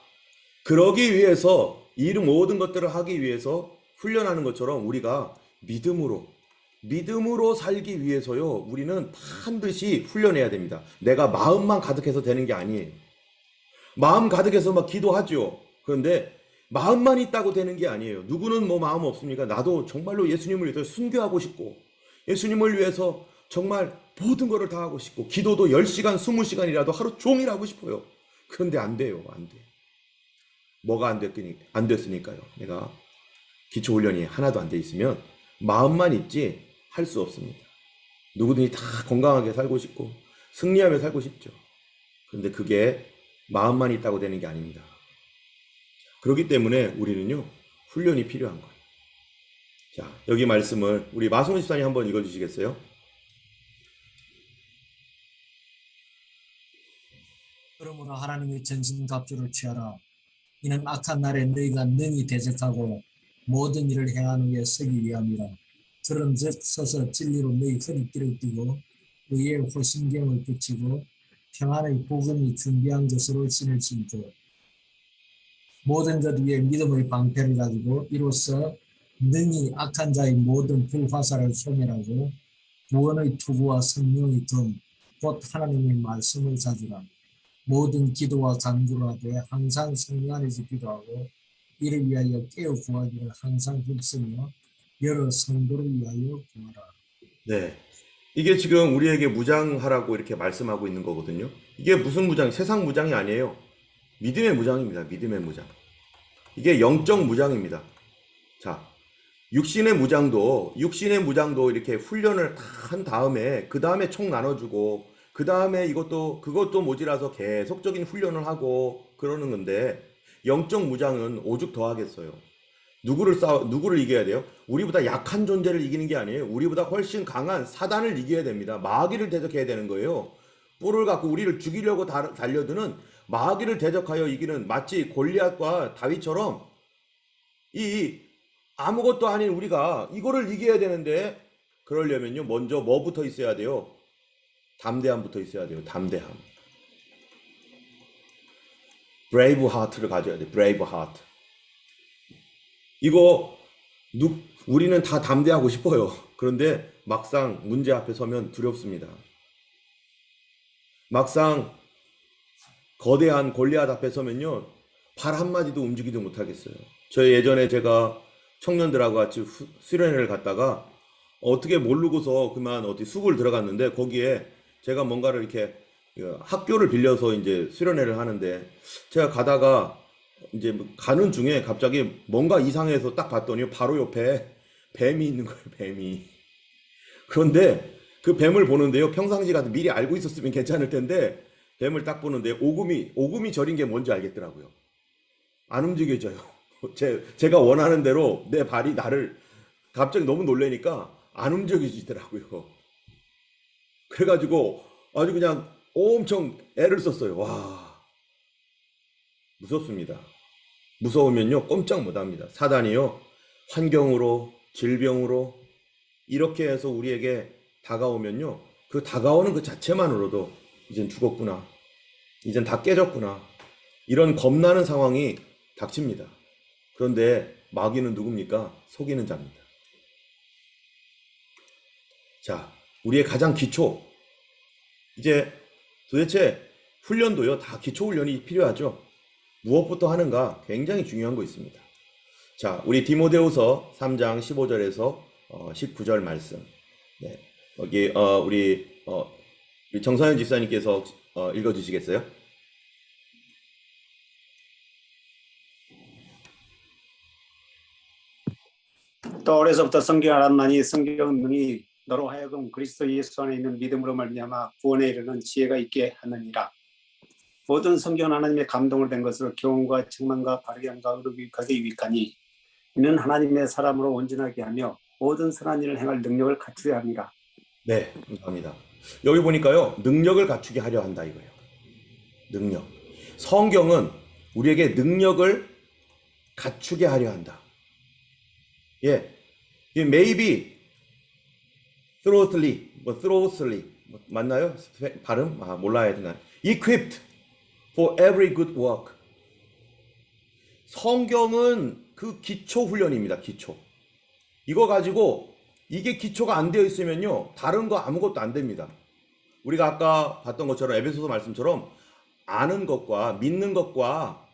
그러기 위해서 이 모든 것들을 하기 위해서 훈련하는 것처럼 우리가 믿음으로 살기 위해서요. 우리는 반드시 훈련해야 됩니다. 내가 마음만 가득해서 되는 게 아니에요. 마음 가득해서 막 기도하죠. 그런데 마음만 있다고 되는 게 아니에요. 누구는 뭐 마음 없습니까? 나도 정말로 예수님을 위해서 순교하고 싶고 예수님을 위해서 정말 모든 것을 다 하고 싶고 기도도 10시간, 20시간이라도 하루 종일 하고 싶어요. 그런데 안 돼요. 안 돼. 뭐가 안 됐으니까요. 내가 기초훈련이 하나도 안 돼 있으면 마음만 있지 할 수 없습니다. 누구든지 다 건강하게 살고 싶고 승리하며 살고 싶죠. 그런데 그게 마음만 있다고 되는 게 아닙니다. 그렇기 때문에 우리는요, 훈련이 필요한 거예요. 자, 여기 말씀을 우리 마송훈 집사님 한번 읽어주시겠어요? 그러므로 하나님의 전신갑주를 취하라. 이는 악한 날에 너희가 능히 대적하고 모든 일을 행하는 후에 서기 위함이라. 그런즉 서서 진리로 너희 허리띠를 띠고 의의 호심경을 붙이고 평안의 복음이 준비한 것으로 신을 신고 모든 것 위에 믿음의 방패를 가지고 이로써 능히 악한 자의 모든 불화살을 소멸하고 구원의 투구와 성령의 금 곧 하나님의 말씀을 찾으라. 모든 기도와 간구를 하되 항상 성령 안에서 기도하고 이를 위하여 깨어 구하기를 항상 힘쓰며 여러 성도를 위하여 구하라. 네. 이게 지금 우리에게 무장하라고 이렇게 말씀하고 있는 거거든요. 이게 무슨 무장? 세상 무장이 아니에요. 믿음의 무장입니다. 믿음의 무장. 이게 영적 무장입니다. 자, 육신의 무장도 이렇게 훈련을 다 한 다음에 그 다음에 총 나눠주고 그 다음에 그것도 모자라서 계속적인 훈련을 하고 그러는 건데 영적 무장은 오죽 더 하겠어요. 누구를 이겨야 돼요? 우리보다 약한 존재를 이기는 게 아니에요. 우리보다 훨씬 강한 사단을 이겨야 됩니다. 마귀를 대적해야 되는 거예요. 뿔을 갖고 우리를 죽이려고 달려드는 마귀를 대적하여 이기는 마치 골리앗과 다윗처럼 이 아무것도 아닌 우리가 이거를 이겨야 되는데 그러려면요 먼저 뭐부터 있어야 돼요? 담대함부터 있어야 돼요. 담대함. 브레이브 하트를 가져야 돼. 브레이브 하트. 이거 우리는 다 담대하고 싶어요. 그런데 막상 문제 앞에 서면 두렵습니다. 막상 거대한 골리앗 앞에 서면요 발 한마디도 움직이지 못하겠어요. 예전에 제가 청년들하고 같이 수련회를 갔다가 어떻게 모르고서 그만 어디 수구를 들어갔는데 거기에 제가 뭔가를 이렇게 학교를 빌려서 이제 수련회를 하는데 제가 가다가 이제 가는 중에 갑자기 뭔가 이상해서 딱 봤더니 바로 옆에 뱀이 있는 거예요. 뱀이. 그런데 그 뱀을 보는데요. 평상시 같은 미리 알고 있었으면 괜찮을 텐데 뱀을 딱 보는데 오금이 저린 게 뭔지 알겠더라고요. 안 움직여져요. 제가 원하는 대로 내 발이 나를 갑자기 너무 놀래니까 안 움직여지더라고요. 그래가지고 아주 그냥 엄청 애를 썼어요. 와, 무섭습니다. 무서우면요 꼼짝 못합니다. 사단이요 환경으로 질병으로 이렇게 해서 우리에게 다가오면요 그 다가오는 그 자체만으로도 이젠 죽었구나, 이젠 다 깨졌구나, 이런 겁나는 상황이 닥칩니다. 그런데 마귀는 누굽니까? 속이는 자입니다. 자, 우리의 가장 기초, 이제 도대체 훈련도요 다 기초 훈련이 필요하죠. 무엇부터 하는가 굉장히 중요한 거 있습니다. 자, 우리 디모데후서 3장 15절에서 19절 말씀. 네, 여기 우리 정사연 집사님께서 읽어주시겠어요? 또 어려서부터 성경을 알았나니 성경은 능히 너로 하여금 그리스도 예수 안에 있는 믿음으로 말미암아 구원에 이르는 지혜가 있게 하느니라. 모든 성경은 하나님의 감동을 된 것으로 교훈과 책망과 바르게 함과 의롭게 유익하니 이는 하나님의 사람으로 온전하게 하며 모든 선한 일을 행할 능력을 갖추게 합니다. 네, 감사합니다. 여기 보니까요 능력을 갖추게 하려 한다 이거예요. 능력. 성경은 우리에게 능력을 갖추게 하려 한다. 예, maybe thoroughly, thoroughly 맞나요? 발음? 몰라야 되나? Equipped, for every good work. 성경은 그 기초 훈련입니다. 기초. 이거 가지고 이게 기초가 안 되어 있으면요, 다른 거 아무것도 안 됩니다. 우리가 아까 봤던 것처럼 에베소서 말씀처럼 아는 것과 믿는 것과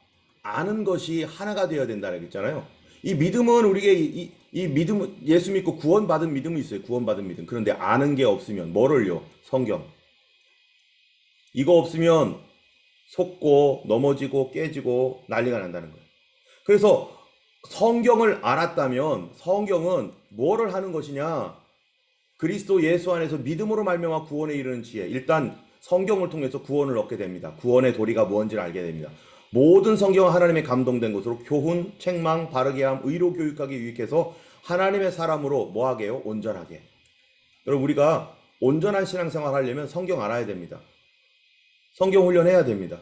아는 것이 하나가 되어야 된다는 얘기잖아요. 이 믿음은 우리에게 이 믿음, 예수 믿고 구원받은 믿음이 있어요. 구원받은 믿음. 그런데 아는 게 없으면 뭐를요? 성경. 이거 없으면 속고 넘어지고 깨지고 난리가 난다는 거예요. 그래서 성경을 알았다면 성경은 뭐를 하는 것이냐? 그리스도 예수 안에서 믿음으로 말미암아 구원에 이르는 지혜. 일단 성경을 통해서 구원을 얻게 됩니다. 구원의 도리가 무엇인지를 알게 됩니다. 모든 성경은 하나님의 감동된 것으로 교훈, 책망, 바르게 함, 의로 교육하기 유익해서 하나님의 사람으로 뭐하게 해요? 온전하게. 여러분, 우리가 온전한 신앙생활 하려면 성경 알아야 됩니다. 성경 훈련해야 됩니다.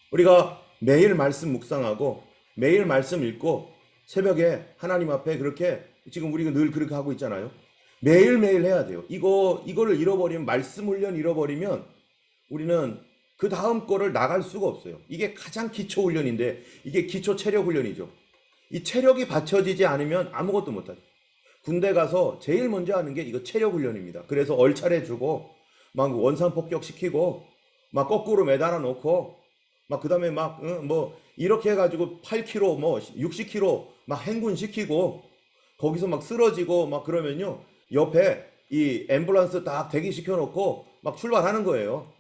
우리가 매일 말씀 묵상하고 매일 말씀 읽고 새벽에 하나님 앞에 그렇게 지금 우리가 늘 그렇게 하고 있잖아요. 매일매일 해야 돼요. 이거를 잃어버리면, 말씀 훈련 잃어버리면 우리는 그 다음 거를 나갈 수가 없어요. 이게 가장 기초 훈련인데 이게 기초 체력 훈련이죠. 이 체력이 받쳐지지 않으면 아무것도 못하죠. 군대 가서 제일 먼저 하는 게 이거 체력 훈련입니다. 그래서 얼차례 주고 막 원산 폭격시키고 막 거꾸로 매달아 놓고 막 그다음에 막 뭐 이렇게 해가지고 8km 뭐 60km 막 행군시키고 거기서 막 쓰러지고 막 그러면요, 옆에 이 앰뷸런스 딱 대기시켜 놓고 막 출발하는 거예요.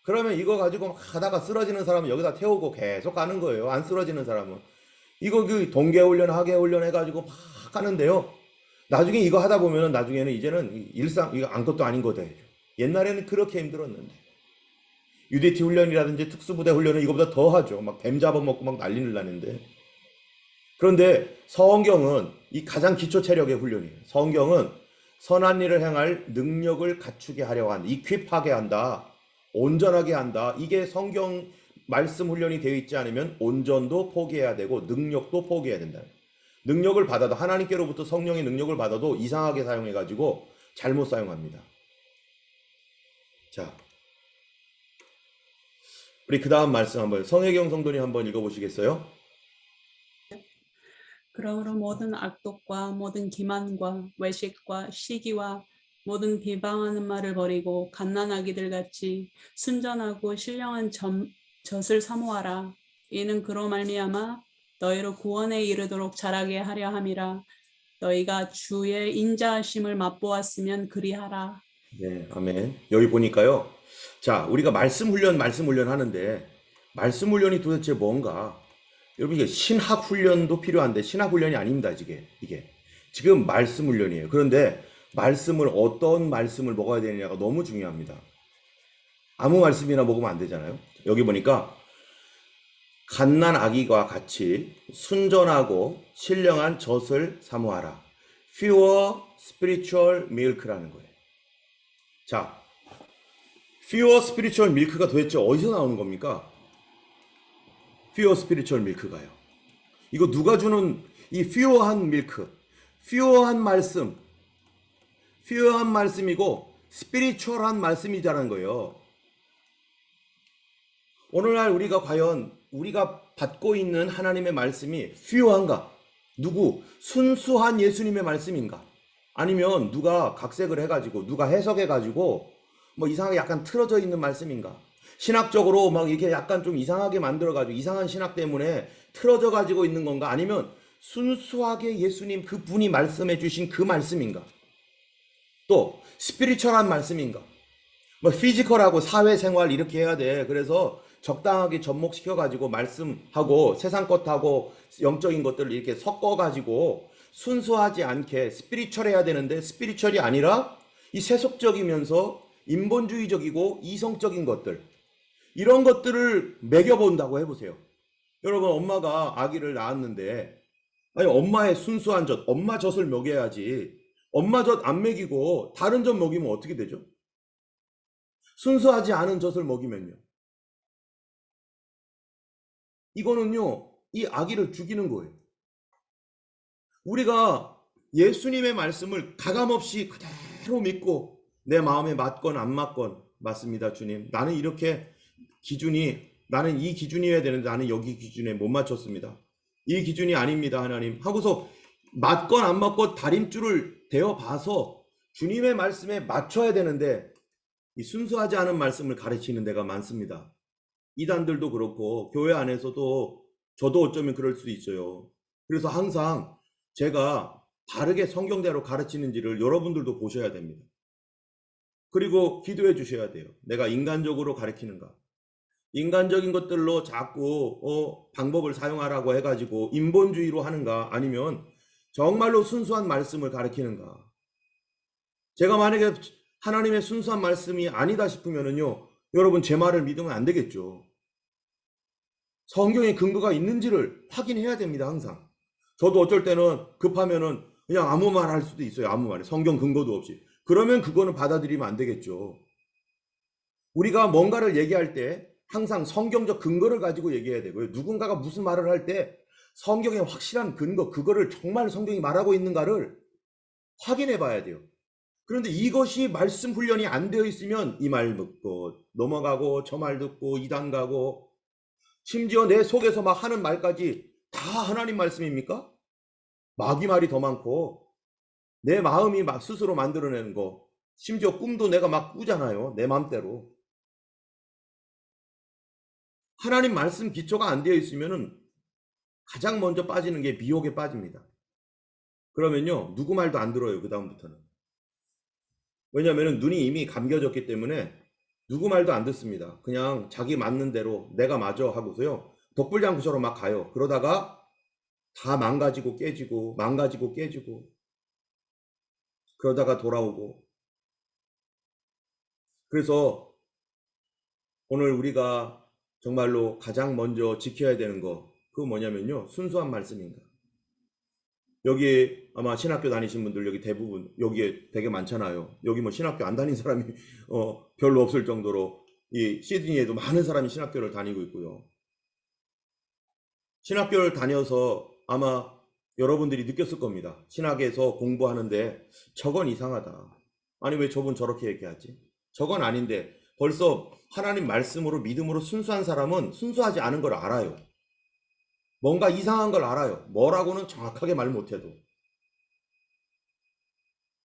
그러면 이거 가지고 막 하다가 쓰러지는 사람은 여기다 태우고 계속 가는 거예요. 안 쓰러지는 사람은. 이거 그 동계훈련, 하계훈련 해가지고 막 하는데요. 나중에 이거 하다 보면은 나중에는 이제는 일상, 이거 아무것도 아닌 거 돼요. 옛날에는 그렇게 힘들었는데. UDT 훈련이라든지 특수부대 훈련은 이거보다 더 하죠. 막 뱀 잡아먹고 막 난리를 나는데. 그런데 성경은 이 가장 기초 체력의 훈련이에요. 성경은 선한 일을 행할 능력을 갖추게 하려고 한다. 이퀴하게 한다. 온전하게 한다. 이게 성경 말씀 훈련이 되어 있지 않으면 온전도 포기해야 되고 능력도 포기해야 된다. 능력을 받아도, 하나님께로부터 성령의 능력을 받아도 이상하게 사용해가지고 잘못 사용합니다. 자, 우리 그 다음 말씀 한번 성혜경 성도님 한번 읽어보시겠어요? 그러므로 모든 악독과 모든 기만과 외식과 시기와 모든 비방하는 말을 버리고 갓난아기들 같이 순전하고 신령한 젖을 사모하라. 이는 그로 말미암아 너희로 구원에 이르도록 자라게 하려 함이라. 너희가 주의 인자하심을 맛보았으면 그리하라. 네, 아멘. 여기 보니까요. 자, 우리가 말씀 훈련 하는데 말씀 훈련이 도대체 뭔가? 여러분, 이게 신학 훈련도 필요한데 신학 훈련이 아닙니다. 이게 지금 말씀 훈련이에요. 그런데 말씀을, 어떤 말씀을 먹어야 되느냐가 너무 중요합니다. 아무 말씀이나 먹으면 안 되잖아요. 여기 보니까 갓난 아기와 같이 순전하고 신령한 젖을 사모하라. Pure spiritual milk라는 거예요. 자, Pure spiritual milk가 도대체 어디서 나오는 겁니까? Pure spiritual milk가요. 이거 누가 주는 이 pure한 milk, pure한 말씀, pure한 말씀이고 spiritual한 말씀이자는 거예요. 오늘날 우리가 과연 우리가 받고 있는 하나님의 말씀이 pure한가? 순수한 예수님의 말씀인가? 아니면 누가 각색을 해가지고 누가 해석해가지고 뭐 이상하게 약간 틀어져 있는 말씀인가? 신학적으로 막 이렇게 약간 좀 이상하게 만들어가지고 이상한 신학 때문에 틀어져 가지고 있는 건가? 아니면 순수하게 예수님 그분이 말씀해 주신 그 말씀인가? 또 스피리추얼한 말씀인가? 뭐 피지컬하고 사회생활 이렇게 해야 돼. 그래서 적당하게 접목시켜 가지고 말씀하고 세상 것하고 영적인 것들을 이렇게 섞어 가지고 순수하지 않게 스피리추얼해야 되는데 스피리추얼이 아니라 이 세속적이면서 인본주의적이고 이성적인 것들, 이런 것들을 먹여본다고 해보세요. 여러분, 엄마가 아기를 낳았는데 아니 엄마의 순수한 젖, 엄마 젖을 먹여야지. 엄마 젖 안 먹이고 다른 젖 먹이면 어떻게 되죠? 순수하지 않은 젖을 먹이면요, 이거는요 이 아기를 죽이는 거예요. 우리가 예수님의 말씀을 가감없이 그대로 믿고 내 마음에 맞건 안 맞건, 맞습니다 주님, 나는 이렇게 기준이 나는 이 기준이어야 되는데 나는 여기 기준에 못 맞췄습니다. 이 기준이 아닙니다, 하나님. 하고서 맞건 안 맞건 다림줄을 대어 봐서 주님의 말씀에 맞춰야 되는데 이 순수하지 않은 말씀을 가르치는 데가 많습니다. 이단들도 그렇고 교회 안에서도 저도 어쩌면 그럴 수 있어요. 그래서 항상 제가 바르게 성경대로 가르치는지를 여러분들도 보셔야 됩니다. 그리고 기도해 주셔야 돼요. 내가 인간적으로 가르치는가? 인간적인 것들로 자꾸 방법을 사용하라고 해가지고 인본주의로 하는가? 아니면 정말로 순수한 말씀을 가르치는가? 제가 만약에 하나님의 순수한 말씀이 아니다 싶으면은요, 여러분 제 말을 믿으면 안 되겠죠. 성경에 근거가 있는지를 확인해야 됩니다, 항상. 저도 어쩔 때는 급하면은 그냥 아무 말 할 수도 있어요, 아무 말. 성경 근거도 없이. 그러면 그거는 받아들이면 안 되겠죠. 우리가 뭔가를 얘기할 때 항상 성경적 근거를 가지고 얘기해야 되고요. 누군가가 무슨 말을 할 때 성경의 확실한 근거, 그거를 정말 성경이 말하고 있는가를 확인해 봐야 돼요. 그런데 이것이 말씀 훈련이 안 되어 있으면 이 말 듣고 넘어가고 저 말 듣고 이단 가고 심지어 내 속에서 막 하는 말까지 다 하나님 말씀입니까? 마귀 말이 더 많고 내 마음이 막 스스로 만들어내는 거, 심지어 꿈도 내가 막 꾸잖아요, 내 마음대로. 하나님 말씀 기초가 안 되어 있으면은 가장 먼저 빠지는 게 미혹에 빠집니다. 그러면요 누구 말도 안 들어요, 그 다음부터는. 왜냐하면 눈이 이미 감겨졌기 때문에 누구 말도 안 듣습니다. 그냥 자기 맞는 대로 내가 맞아 하고서요 독불장구처럼 막 가요. 그러다가 다 망가지고 깨지고 망가지고 깨지고 그러다가 돌아오고. 그래서 오늘 우리가 정말로 가장 먼저 지켜야 되는 거, 그거 뭐냐면요, 순수한 말씀인가. 여기 아마 신학교 다니신 분들 여기 대부분 여기에 되게 많잖아요. 여기 뭐 신학교 안 다닌 사람이 별로 없을 정도로 이 시드니에도 많은 사람이 신학교를 다니고 있고요. 신학교를 다녀서 아마 여러분들이 느꼈을 겁니다. 신학에서 공부하는데 저건 이상하다. 아니 왜 저분 저렇게 얘기하지? 저건 아닌데. 벌써 하나님 말씀으로 믿음으로 순수한 사람은 순수하지 않은 걸 알아요. 뭔가 이상한 걸 알아요. 뭐라고는 정확하게 말 못해도.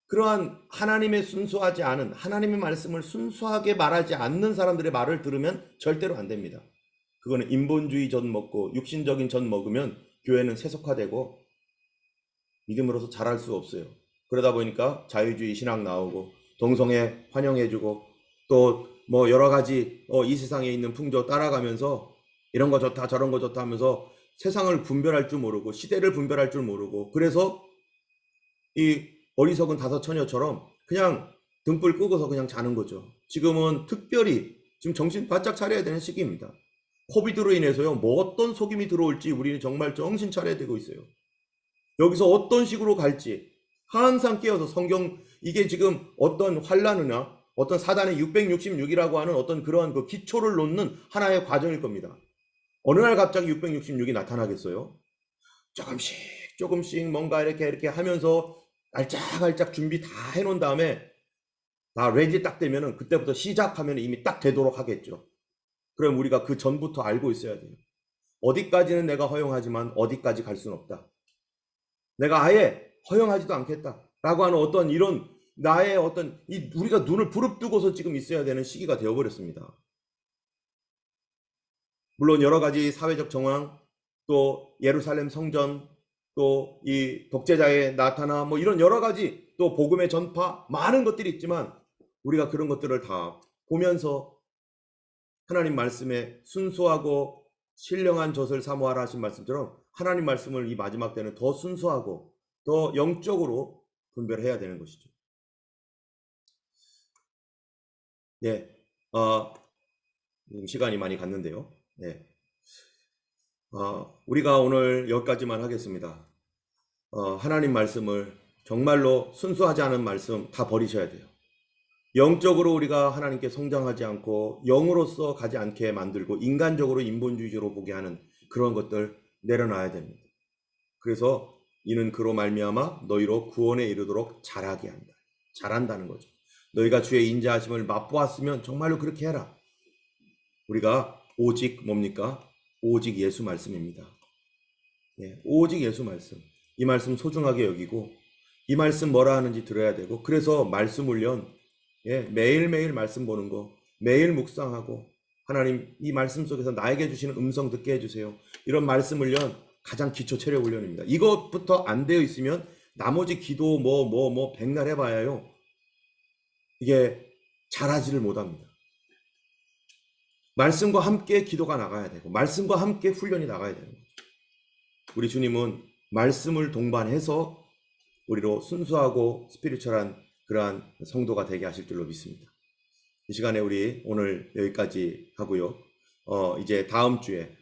그러한 하나님의 순수하지 않은, 하나님의 말씀을 순수하게 말하지 않는 사람들의 말을 들으면 절대로 안 됩니다. 그거는 인본주의 젖 먹고 육신적인 젖 먹으면 교회는 세속화되고 믿음으로서 잘할 수 없어요. 그러다 보니까 자유주의 신학 나오고 동성애 환영해주고 또 뭐 여러 가지 이 세상에 있는 풍조 따라가면서 이런 거 좋다 저런 거 좋다 하면서 세상을 분별할 줄 모르고 시대를 분별할 줄 모르고, 그래서 이 어리석은 다섯 처녀처럼 그냥 등불 끄고서 그냥 자는 거죠. 지금은 특별히 지금 정신 바짝 차려야 되는 시기입니다. 코비드로 인해서요 뭐 어떤 속임이 들어올지 우리는 정말 정신 차려야 되고 있어요. 여기서 어떤 식으로 갈지 항상 깨어서 성경, 이게 지금 어떤 환란이나 어떤 사단의 666이라고 하는 어떤 그러한 그 기초를 놓는 하나의 과정일 겁니다. 어느 날 갑자기 666이 나타나겠어요? 조금씩 조금씩 뭔가 이렇게 하면서 알짝알짝 준비 다 해놓은 다음에 다 레디 딱 되면은 그때부터 시작하면 이미 딱 되도록 하겠죠. 그럼 우리가 그 전부터 알고 있어야 돼요. 어디까지는 내가 허용하지만 어디까지 갈 수는 없다. 내가 아예 허용하지도 않겠다라고 하는 어떤 이런 나의 어떤 우리가 눈을 부릅뜨고서 지금 있어야 되는 시기가 되어버렸습니다. 물론 여러 가지 사회적 정황, 또 예루살렘 성전, 또 이 독재자의 나타나 뭐 이런 여러 가지 또 복음의 전파 많은 것들이 있지만 우리가 그런 것들을 다 보면서 하나님 말씀에 순수하고 신령한 젖을 사모하라 하신 말씀처럼 하나님 말씀을 이 마지막 때는 더 순수하고 더 영적으로 분별해야 되는 것이죠. 네, 시간이 많이 갔는데요. 네, 우리가 오늘 여기까지만 하겠습니다. 하나님 말씀을 정말로 순수하지 않은 말씀 다 버리셔야 돼요. 영적으로 우리가 하나님께 성장하지 않고 영으로서 가지 않게 만들고 인간적으로 인본주의적으로 보게 하는 그런 것들 내려놔야 됩니다. 그래서 이는 그로 말미암아 너희로 구원에 이르도록 자라게 한다. 잘한다는 거죠. 너희가 주의 인자하심을 맛보았으면 정말로 그렇게 해라. 우리가 오직 뭡니까? 오직 예수 말씀입니다. 예, 오직 예수 말씀. 이 말씀 소중하게 여기고 이 말씀 뭐라 하는지 들어야 되고, 그래서 말씀 훈련, 예, 매일매일 말씀 보는 거, 매일 묵상하고, 하나님 이 말씀 속에서 나에게 주시는 음성 듣게 해주세요. 이런 말씀 훈련 가장 기초 체력 훈련입니다. 이것부터 안 되어 있으면 나머지 기도 백날 해봐야요, 이게 잘하지를 못합니다. 말씀과 함께 기도가 나가야 되고 말씀과 함께 훈련이 나가야 되는 거죠. 우리 주님은 말씀을 동반해서 우리로 순수하고 스피리추얼한 그러한 성도가 되게 하실 줄로 믿습니다. 이 시간에 우리 오늘 여기까지 하고요. 이제 다음 주에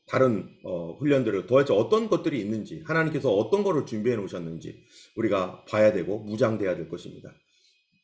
다른 훈련들을 도대체 어떤 것들이 있는지, 하나님께서 어떤 거를 준비해 놓으셨는지 우리가 봐야 되고 무장돼야 될 것입니다.